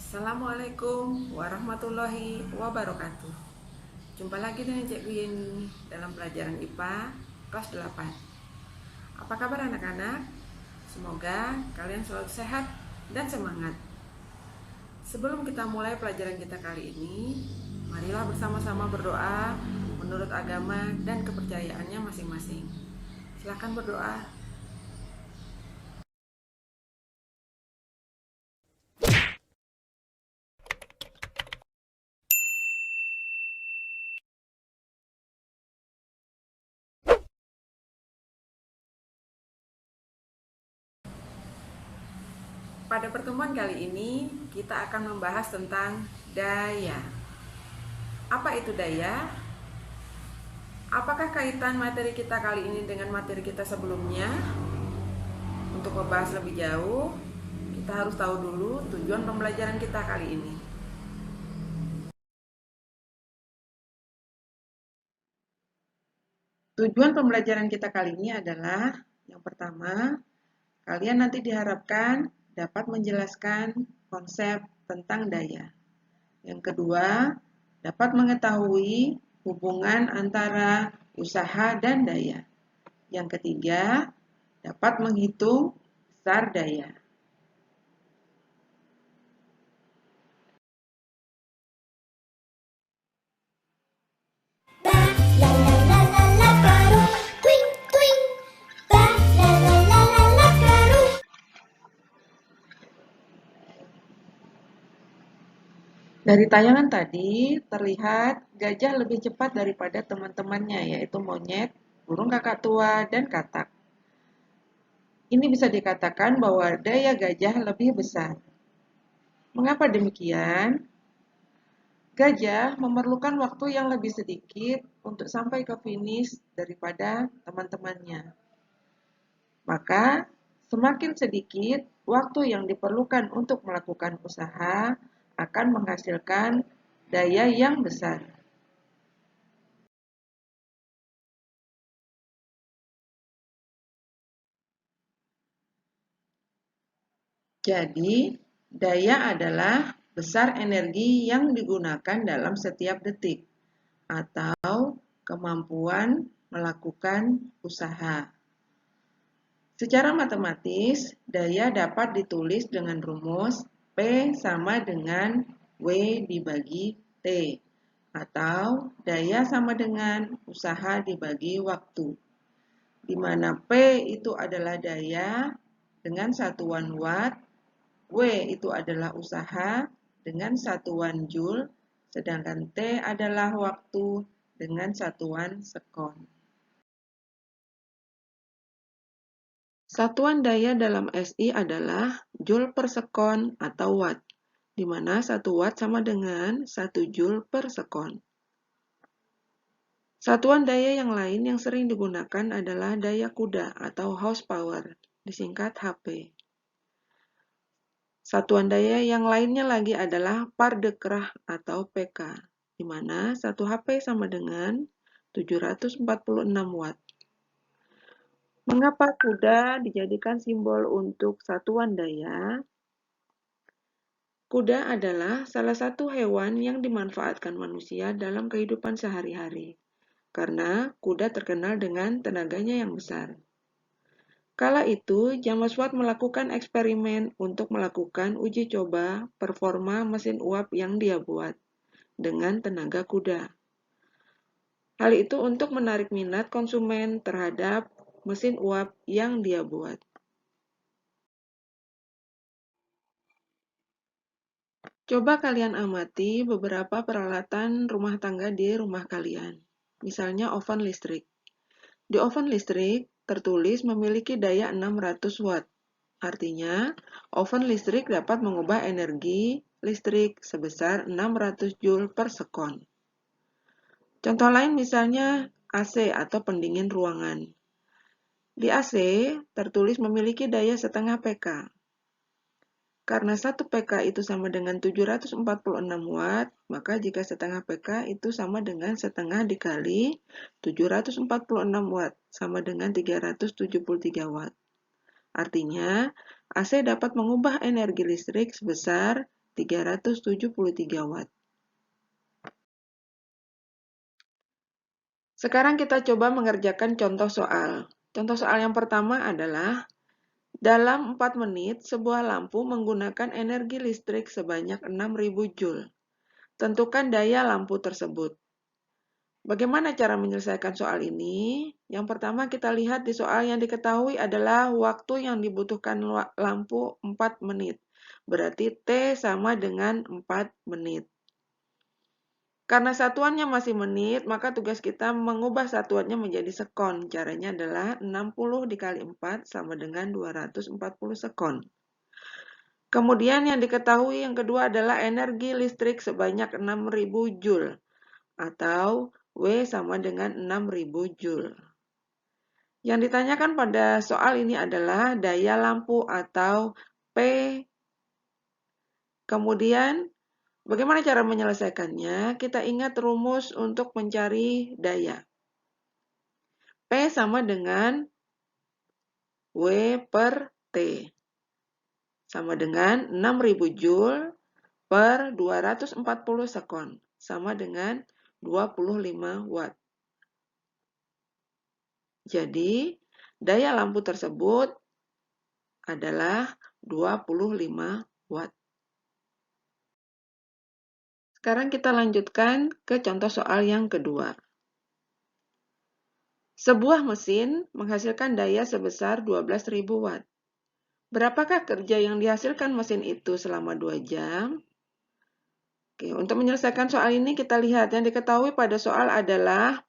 Assalamualaikum warahmatullahi wabarakatuh. Jumpa lagi dengan Cik Win dalam pelajaran IPA kelas 8. Apa kabar anak-anak? Semoga kalian selalu sehat dan semangat. Sebelum kita mulai pelajaran kita kali ini, marilah bersama-sama berdoa menurut agama dan kepercayaannya masing-masing. Silakan berdoa. Pada pertemuan kali ini, kita akan membahas tentang daya. Apa itu daya? Apakah kaitan materi kita kali ini dengan materi kita sebelumnya? Untuk membahas lebih jauh, kita harus tahu dulu tujuan pembelajaran kita kali ini. Tujuan pembelajaran kita kali ini adalah yang pertama, kalian nanti diharapkan dapat menjelaskan konsep tentang daya. Yang kedua, dapat mengetahui hubungan antara usaha dan daya. Yang ketiga, dapat menghitung besar daya. Dari tayangan tadi, terlihat gajah lebih cepat daripada teman-temannya, yaitu monyet, burung kakak tua, dan katak. Ini bisa dikatakan bahwa daya gajah lebih besar. Mengapa demikian? Gajah memerlukan waktu yang lebih sedikit untuk sampai ke finish daripada teman-temannya. Maka, semakin sedikit waktu yang diperlukan untuk melakukan usaha akan menghasilkan daya yang besar. Jadi, daya adalah besar energi yang digunakan dalam setiap detik atau kemampuan melakukan usaha. Secara matematis, daya dapat ditulis dengan rumus P sama dengan W dibagi T, atau daya sama dengan usaha dibagi waktu, di mana P itu adalah daya dengan satuan watt, W itu adalah usaha dengan satuan joule, sedangkan T adalah waktu dengan satuan sekon. Satuan daya dalam SI adalah joule per sekon atau watt, di mana 1 watt sama dengan 1 joule per sekon. Satuan daya yang lain yang sering digunakan adalah daya kuda atau horsepower, disingkat HP. Satuan daya yang lainnya lagi adalah Paardekracht atau PK, di mana 1 HP sama dengan 746 watt. Mengapa kuda dijadikan simbol untuk satuan daya? Kuda adalah salah satu hewan yang dimanfaatkan manusia dalam kehidupan sehari-hari, karena kuda terkenal dengan tenaganya yang besar. Kala itu, James Watt melakukan eksperimen untuk melakukan uji coba performa mesin uap yang dia buat dengan tenaga kuda. Hal itu untuk menarik minat konsumen terhadap mesin uap yang dia buat. Coba kalian amati beberapa peralatan rumah tangga di rumah kalian. Misalnya oven listrik. Di oven listrik tertulis memiliki daya 600 watt. Artinya, oven listrik dapat mengubah energi listrik sebesar 600 joule per sekon. Contoh lain misalnya AC atau pendingin ruangan. Di AC tertulis memiliki daya setengah PK. Karena 1 PK itu sama dengan 746 watt, maka jika setengah PK itu sama dengan setengah dikali 746 watt, sama dengan 373 watt. Artinya, AC dapat mengubah energi listrik sebesar 373 watt. Sekarang kita coba mengerjakan contoh soal. Contoh soal yang pertama adalah, dalam 4 menit, sebuah lampu menggunakan energi listrik sebanyak 6.000 Joule. Tentukan daya lampu tersebut. Bagaimana cara menyelesaikan soal ini? Yang pertama kita lihat di soal yang diketahui adalah waktu yang dibutuhkan lampu 4 menit. Berarti T sama dengan 4 menit. Karena satuannya masih menit, maka tugas kita mengubah satuannya menjadi sekon. Caranya adalah 60 dikali 4 sama dengan 240 sekon. Kemudian yang diketahui yang kedua adalah energi listrik sebanyak 6.000 Joule atau W sama dengan 6.000 Joule. Yang ditanyakan pada soal ini adalah daya lampu atau P. Kemudian bagaimana cara menyelesaikannya? Kita ingat rumus untuk mencari daya. P sama dengan W per T. Sama dengan 6.000 Joule per 240 sekon. Sama dengan 25 watt. Jadi, daya lampu tersebut adalah 25 watt. Sekarang kita lanjutkan ke contoh soal yang kedua. Sebuah mesin menghasilkan daya sebesar 12.000 watt. Berapakah kerja yang dihasilkan mesin itu selama 2 jam? Oke, untuk menyelesaikan soal ini kita lihat yang diketahui pada soal adalah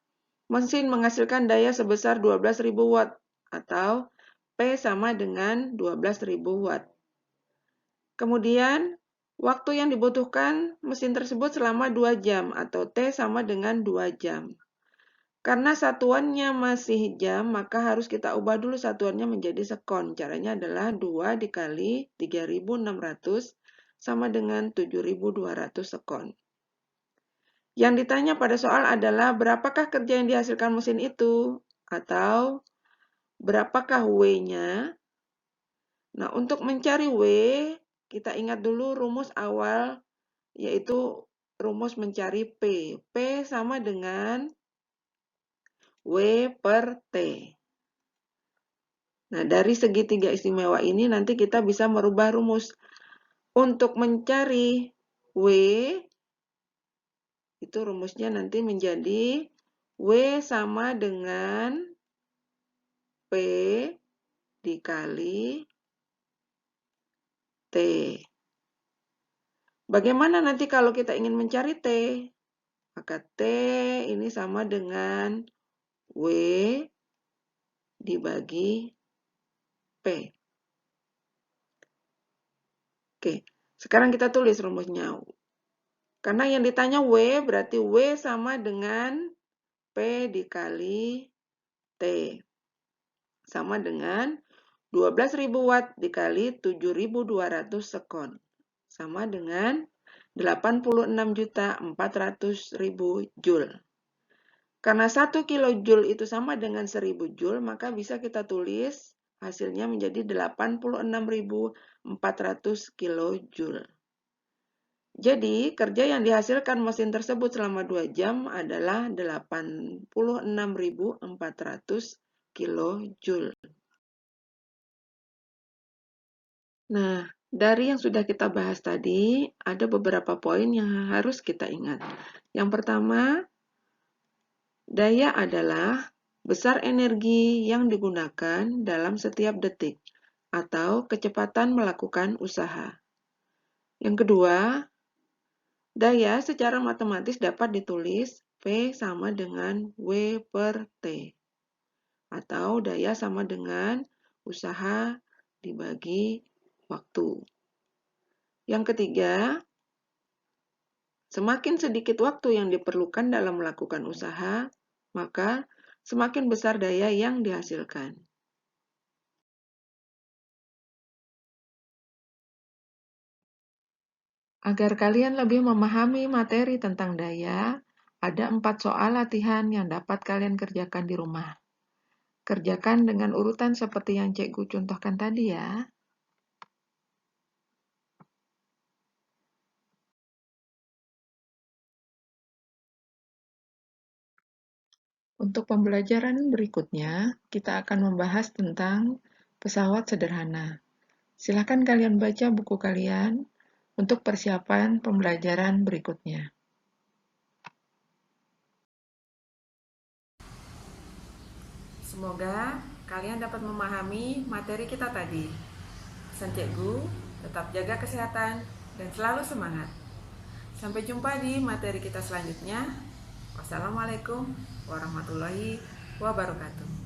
mesin menghasilkan daya sebesar 12.000 watt atau P sama dengan 12.000 watt. Kemudian, waktu yang dibutuhkan mesin tersebut selama 2 jam atau T sama dengan 2 jam. Karena satuannya masih jam, maka harus kita ubah dulu satuannya menjadi sekon. Caranya adalah 2 dikali 3.600 sama dengan 7.200 sekon. Yang ditanya pada soal adalah berapakah kerja yang dihasilkan mesin itu? Atau berapakah W-nya? Nah, untuk mencari W, kita ingat dulu rumus awal, yaitu rumus mencari P. P sama dengan W per T. Nah, dari segitiga istimewa ini nanti kita bisa merubah rumus. Untuk mencari W, itu rumusnya nanti menjadi W sama dengan P dikali T. Bagaimana nanti kalau kita ingin mencari T? Maka T ini sama dengan W dibagi P. Oke, sekarang kita tulis rumusnya. Karena yang ditanya W, berarti W sama dengan P dikali T. Sama dengan 12.000 watt dikali 7.200 sekon. Sama dengan 86.400.000 Joule. Karena 1 kilojoule itu sama dengan 1.000 Joule, maka bisa kita tulis hasilnya menjadi 86.400 kilojoule. Jadi, kerja yang dihasilkan mesin tersebut selama 2 jam adalah 86.400 kilojoule. Nah, dari yang sudah kita bahas tadi, ada beberapa poin yang harus kita ingat. Yang pertama, daya adalah besar energi yang digunakan dalam setiap detik atau kecepatan melakukan usaha. Yang kedua, daya secara matematis dapat ditulis V sama dengan W per T atau daya sama dengan usaha dibagi waktu. Yang ketiga, semakin sedikit waktu yang diperlukan dalam melakukan usaha, maka semakin besar daya yang dihasilkan. Agar kalian lebih memahami materi tentang daya, ada 4 soal latihan yang dapat kalian kerjakan di rumah. Kerjakan dengan urutan seperti yang Cikgu contohkan tadi ya. Untuk pembelajaran berikutnya, kita akan membahas tentang pesawat sederhana. Silakan kalian baca buku kalian untuk persiapan pembelajaran berikutnya. Semoga kalian dapat memahami materi kita tadi. Pesan cikgu, tetap jaga kesehatan dan selalu semangat. Sampai jumpa di materi kita selanjutnya. Wassalamualaikum warahmatullahi wabarakatuh.